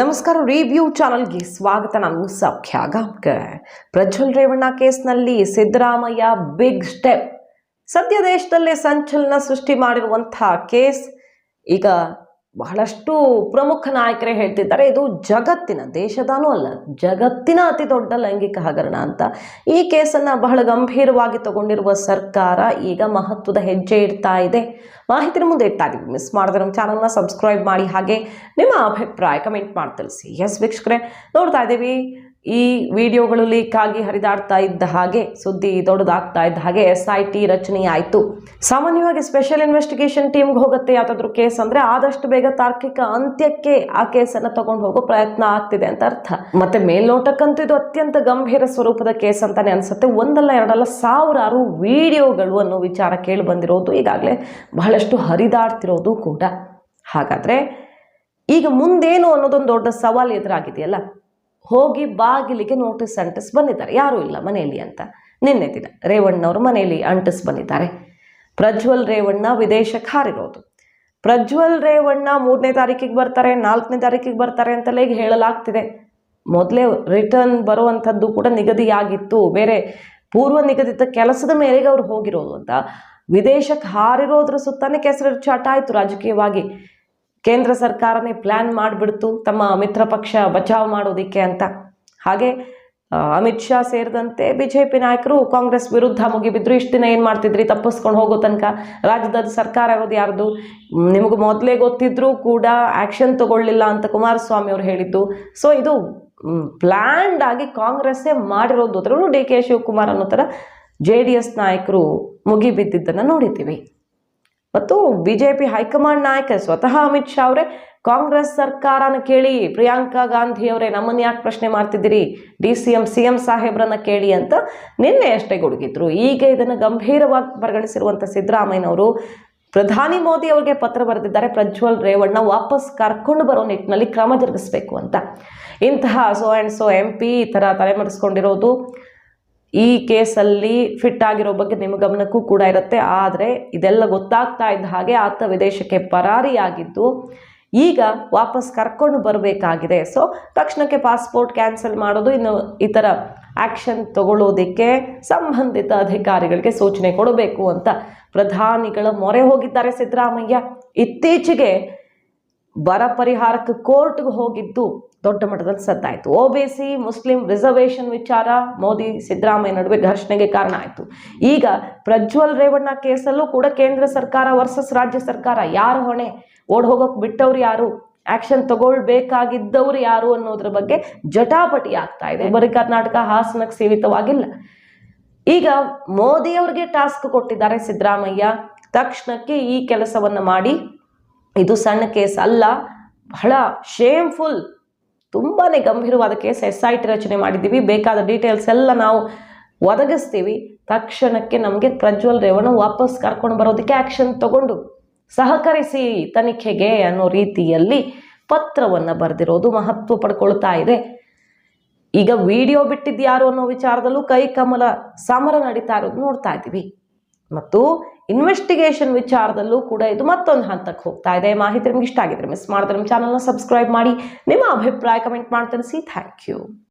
ನಮಸ್ಕಾರ. ರಿವ್ಯೂ ಚಾನಲ್ಗೆ ಸ್ವಾಗತ. ನಾನು ಸೌಖ್ಯ ಗಾಂವ್ಕರ್. ಪ್ರಜ್ವಲ್ ರೇವಣ್ಣ ಕೇಸ್ನಲ್ಲಿ ಸಿದ್ದರಾಮಯ್ಯ ಬಿಗ್ ಸ್ಟೆಪ್. ಸದ್ಯ ದೇಶದಲ್ಲೇ ಸಂಚಲನ ಸೃಷ್ಟಿ ಮಾಡಿರುವಂತಹ ಕೇಸ್. ಈಗ ಬಹಳಷ್ಟು ಪ್ರಮುಖ ನಾಯಕರೇ ಹೇಳ್ತಿದ್ದಾರೆ ಇದು ಜಗತ್ತಿನ, ದೇಶದಾನೂ ಅಲ್ಲ, ಜಗತ್ತಿನ ಅತಿ ದೊಡ್ಡ ಲೈಂಗಿಕ ಹಗರಣ ಅಂತ. ಈ ಕೇಸನ್ನು ಬಹಳ ಗಂಭೀರವಾಗಿ ತಗೊಂಡಿರುವ ಸರ್ಕಾರ ಈಗ ಮಹತ್ವದ ಹೆಜ್ಜೆ ಇಡ್ತಾ ಇದೆ. ಮಾಹಿತಿನ ಮುಂದೆ ಇಡ್ತಾ ಇದೀವಿ. ಮಿಸ್ ಮಾಡಿದ್ರೆ ನಮ್ಮ ಚಾನಲ್ನ ಸಬ್ಸ್ಕ್ರೈಬ್ ಮಾಡಿ, ಹಾಗೆ ನಿಮ್ಮ ಅಭಿಪ್ರಾಯ ಕಮೆಂಟ್ ಮಾಡಿ ತಿಳಿಸಿ. ಎಸ್ ವೀಕ್ಷಕರೇ, ನೋಡ್ತಾ ಇದ್ದೀವಿ ಈ ವಿಡಿಯೋಗಳು ಲೀಕ್ ಆಗಿ ಹರಿದಾಡ್ತಾ ಇದ್ದ ಹಾಗೆ, ಸುದ್ದಿ ದೊಡ್ಡದಾಗ್ತಾ ಇದ್ದ ಹಾಗೆ SIT ರಚನೆ ಆಯಿತು. ಸಾಮಾನ್ಯವಾಗಿ ಸ್ಪೆಷಲ್ ಇನ್ವೆಸ್ಟಿಗೇಷನ್ ಟೀಮ್ಗೆ ಹೋಗುತ್ತೆ ಯಾವುದಾದ್ರೂ ಕೇಸ್ ಅಂದರೆ ಆದಷ್ಟು ಬೇಗ ತಾರ್ಕಿಕ ಅಂತ್ಯಕ್ಕೆ ಆ ಕೇಸನ್ನು ತಗೊಂಡು ಹೋಗೋ ಪ್ರಯತ್ನ ಆಗ್ತಿದೆ ಅಂತ ಅರ್ಥ. ಮತ್ತೆ ಮೇಲ್ನೋಟಕ್ಕಂತೂ ಇದು ಅತ್ಯಂತ ಗಂಭೀರ ಸ್ವರೂಪದ ಕೇಸ್ ಅಂತಾನೆ ಅನ್ಸುತ್ತೆ. ಒಂದಲ್ಲ ಎರಡಲ್ಲ ಸಾವಿರಾರು ವಿಡಿಯೋಗಳು ಅನ್ನೋ ವಿಚಾರ ಕೇಳಿ ಬಂದಿರೋದು, ಈಗಾಗಲೇ ಬಹಳಷ್ಟು ಹರಿದಾಡ್ತಿರೋದು ಕೂಡ. ಹಾಗಾದ್ರೆ ಈಗ ಮುಂದೇನು ಅನ್ನೋದೊಂದು ದೊಡ್ಡ ಸವಾಲು ಎದುರಾಗಿದೆಯಲ್ಲ. ಹೋಗಿ ಬಾಗಿಲಿಗೆ ನೋಟಿಸ್ ಅಂಟಿಸ್ ಬಂದಿದ್ದಾರೆ, ಯಾರೂ ಇಲ್ಲ ಮನೆಯಲ್ಲಿ ಅಂತ. ನಿನ್ನೆ ದಿನ ರೇವಣ್ಣವರು ಮನೆಯಲ್ಲಿ ಅಂಟಿಸ್ ಬಂದಿದ್ದಾರೆ. ಪ್ರಜ್ವಲ್ ರೇವಣ್ಣ ವಿದೇಶಕ್ಕೆ ಹಾರಿರೋದು. ಪ್ರಜ್ವಲ್ ರೇವಣ್ಣ 3ನೇ ತಾರೀಕಿಗೆ ಬರ್ತಾರೆ, 4ನೇ ತಾರೀಕಿಗೆ ಬರ್ತಾರೆ ಅಂತೆಲ್ಲ ಈಗ ಹೇಳಲಾಗ್ತಿದೆ. ಮೊದಲೇ ರಿಟರ್ನ್ ಬರುವಂಥದ್ದು ಕೂಡ ನಿಗದಿಯಾಗಿತ್ತು, ಬೇರೆ ಪೂರ್ವ ನಿಗದಿತ ಕೆಲಸದ ಮೇರೆಗೆ ಅವ್ರು ಹೋಗಿರೋದು ಅಂತ. ವಿದೇಶಕ್ಕೆ ಹಾರಿರೋದ್ರ ಸುತ್ತಾನೆ ಕೆಸರು ಚಾಟ ಆಯಿತು ರಾಜಕೀಯವಾಗಿ. ಕೇಂದ್ರ ಸರ್ಕಾರನೇ ಪ್ಲ್ಯಾನ್ ಮಾಡಿಬಿಡ್ತು ತಮ್ಮ ಮಿತ್ರ ಪಕ್ಷ ಬಚಾವ್ ಮಾಡೋದಿಕ್ಕೆ ಅಂತ. ಹಾಗೆ ಅಮಿತ್ ಶಾ ಸೇರಿದಂತೆ BJP ನಾಯಕರು ಕಾಂಗ್ರೆಸ್ ವಿರುದ್ಧ ಮುಗಿಬಿದ್ರು. ಇಷ್ಟು ದಿನ ಏನು ಮಾಡ್ತಿದ್ರಿ, ತಪ್ಪಿಸ್ಕೊಂಡು ಹೋಗೋ ತನಕ ರಾಜ್ಯದಲ್ಲಿ ಸರ್ಕಾರ ಇರೋದು ಯಾರ್ದು, ನಿಮಗೆ ಮೊದಲೇ ಗೊತ್ತಿದ್ರೂ ಕೂಡ ಆ್ಯಕ್ಷನ್ ತಗೊಳ್ಳಿಲ್ಲ ಅಂತ ಕುಮಾರಸ್ವಾಮಿ ಅವರು ಹೇಳಿದ್ದು. ಸೊ ಇದು ಪ್ಲ್ಯಾಂಡ್ ಆಗಿ ಕಾಂಗ್ರೆಸ್ಸೇ ಮಾಡಿರೋದು. ಅದರಲ್ಲೂ DK ಶಿವಕುಮಾರ್ ಅನ್ನೋ ಥರ JDS ನಾಯಕರು ಮುಗಿಬಿದ್ದಿದ್ದನ್ನು ನೋಡಿದ್ದೀವಿ. ಮತ್ತು BJP ಹೈಕಮಾಂಡ್ ನಾಯಕ ಸ್ವತಃ ಅಮಿತ್ ಶಾ ಅವರೇ ಕಾಂಗ್ರೆಸ್ ಸರ್ಕಾರನ ಕೇಳಿ, ಪ್ರಿಯಾಂಕಾ ಗಾಂಧಿ ಅವರೇ ನಮ್ಮನ್ನು ಯಾಕೆ ಪ್ರಶ್ನೆ ಮಾಡ್ತಿದ್ದೀರಿ, CM ಸಾಹೇಬ್ರನ್ನ ಕೇಳಿ ಅಂತ ನಿನ್ನೆ ಅಷ್ಟೇ ಗುಡುಗಿದ್ರು. ಈಗ ಇದನ್ನು ಗಂಭೀರವಾಗಿ ಪರಿಗಣಿಸಿರುವಂಥ ಸಿದ್ದರಾಮಯ್ಯನವರು ಪ್ರಧಾನಿ ಮೋದಿ ಅವರಿಗೆ ಪತ್ರ ಬರೆದಿದ್ದಾರೆ. ಪ್ರಜ್ವಲ್ ರೇವಣ್ಣ ವಾಪಸ್ ಕರ್ಕೊಂಡು ಬರೋ ನಿಟ್ಟಿನಲ್ಲಿ ಕ್ರಮ ಜರುಗಿಸಬೇಕು ಅಂತ. ಇಂತಹ ಸೋ MP ಈ ಥರ ತಲೆಮರೆಸ್ಕೊಂಡಿರೋದು ಈ ಕೇಸಲ್ಲಿ ಫಿಟ್ ಆಗಿರೋ ಬಗ್ಗೆ ನಿಮ್ಮ ಗಮನಕ್ಕೂ ಕೂಡ ಇರುತ್ತೆ. ಆದರೆ ಇದೆಲ್ಲ ಗೊತ್ತಾಗ್ತಾ ಇದ್ದ ಹಾಗೆ ಆತ ವಿದೇಶಕ್ಕೆ ಪರಾರಿಯಾಗಿದ್ದು ಈಗ ವಾಪಸ್ ಕರ್ಕೊಂಡು ಬರಬೇಕಾಗಿದೆ. ಸೊ ತಕ್ಷಣಕ್ಕೆ ಪಾಸ್ಪೋರ್ಟ್ ಕ್ಯಾನ್ಸಲ್ ಮಾಡೋದು, ಇನ್ನು ಈ ಥರ ಆ್ಯಕ್ಷನ್ ತಗೊಳ್ಳೋದಕ್ಕೆ ಸಂಬಂಧಿತ ಅಧಿಕಾರಿಗಳಿಗೆ ಸೂಚನೆ ಕೊಡಬೇಕು ಅಂತ ಪ್ರಧಾನಿಗಳ ಮೊರೆ ಹೋಗಿದ್ದಾರೆ ಸಿದ್ದರಾಮಯ್ಯ. ಇತ್ತೀಚೆಗೆ ಬರ ಪರಿಹಾರಕ್ಕೆ ಕೋರ್ಟ್ಗೆ ಹೋಗಿದ್ದು ದೊಡ್ಡ ಮಟ್ಟದಲ್ಲಿ ಸದ್ದಾಯಿತು. OBC ಮುಸ್ಲಿಂ ರಿಸರ್ವೇಷನ್ ವಿಚಾರ ಮೋದಿ ಸಿದ್ದರಾಮಯ್ಯ ನಡುವೆ ಘರ್ಷಣೆಗೆ ಕಾರಣ ಆಯಿತು. ಈಗ ಪ್ರಜ್ವಲ್ ರೇವಣ್ಣ ಕೇಸಲ್ಲೂ ಕೂಡ ಕೇಂದ್ರ ಸರ್ಕಾರ ವರ್ಸಸ್ ರಾಜ್ಯ ಸರ್ಕಾರ, ಯಾರು ಹೊಣೆ, ಓಡ್ ಹೋಗೋಕೆ ಬಿಟ್ಟವ್ರು ಯಾರು, ಆ್ಯಕ್ಷನ್ ತಗೊಳ್ಬೇಕಾಗಿದ್ದವ್ರು ಯಾರು ಅನ್ನೋದ್ರ ಬಗ್ಗೆ ಜಟಾಪಟಿ ಆಗ್ತಾ ಇದೆ. ಬರೀ ಕರ್ನಾಟಕ ಹಾಸನಕ್ಕೆ ಸೀಮಿತವಾಗಿಲ್ಲ. ಈಗ ಮೋದಿ ಅವ್ರಿಗೆ ಟಾಸ್ಕ್ ಕೊಟ್ಟಿದ್ದಾರೆ ಸಿದ್ದರಾಮಯ್ಯ, ತಕ್ಷಣಕ್ಕೆ ಈ ಕೆಲಸವನ್ನು ಮಾಡಿ. ಇದು ಸಣ್ಣ ಕೇಸ್ ಅಲ್ಲ, ಬಹಳ ಶೇಮ್ಫುಲ್, ತುಂಬಾ ಗಂಭೀರವಾದ ಕೇಸ್. SIT ರಚನೆ ಮಾಡಿದ್ದೀವಿ, ಬೇಕಾದ ಡೀಟೇಲ್ಸ್ ಎಲ್ಲ ನಾವು ಒದಗಿಸ್ತೀವಿ. ತಕ್ಷಣಕ್ಕೆ ನಮಗೆ ಪ್ರಜ್ವಲ್ ರೇವಣ್ಣ ವಾಪಸ್ ಕರ್ಕೊಂಡು ಬರೋದಕ್ಕೆ ಆ್ಯಕ್ಷನ್ ತಗೊಂಡು ಸಹಕರಿಸಿ ತನಿಖೆಗೆ ಅನ್ನೋ ರೀತಿಯಲ್ಲಿ ಪತ್ರವನ್ನು ಬರೆದಿರೋದು ಮಹತ್ವ ಪಡ್ಕೊಳ್ತಾ ಇದೆ. ಈಗ ವಿಡಿಯೋ ಬಿಟ್ಟಿದ್ಯಾರು ಅನ್ನೋ ವಿಚಾರದಲ್ಲೂ ಕೈ ಕಮಲ ಸಮರ ನಡೀತಾ ಇರೋದು ನೋಡ್ತಾ ಇದ್ದೀವಿ. ಮತ್ತು ಇನ್ವೆಸ್ಟಿಗೇಷನ್ ವಿಚಾರದಲ್ಲೂ ಕೂಡ ಇದು ಮತ್ತೊಂದು ಹಂತಕ್ಕೆ ಹೋಗ್ತಾ ಇದೆ. ಮಾಹಿತಿ ನಿಮ್ಗೆ ಇಷ್ಟ ಆಗಿದ್ರೆ ಮಿಸ್ ಮಾಡಿದ್ರೆ ನಮ್ಮ ಚಾನಲ್ನ ಸಬ್ಸ್ಕ್ರೈಬ್ ಮಾಡಿ, ನಿಮ್ಮ ಅಭಿಪ್ರಾಯ ಕಮೆಂಟ್ ಮಾಡಿ ತಿಳಿಸಿ. Thank you.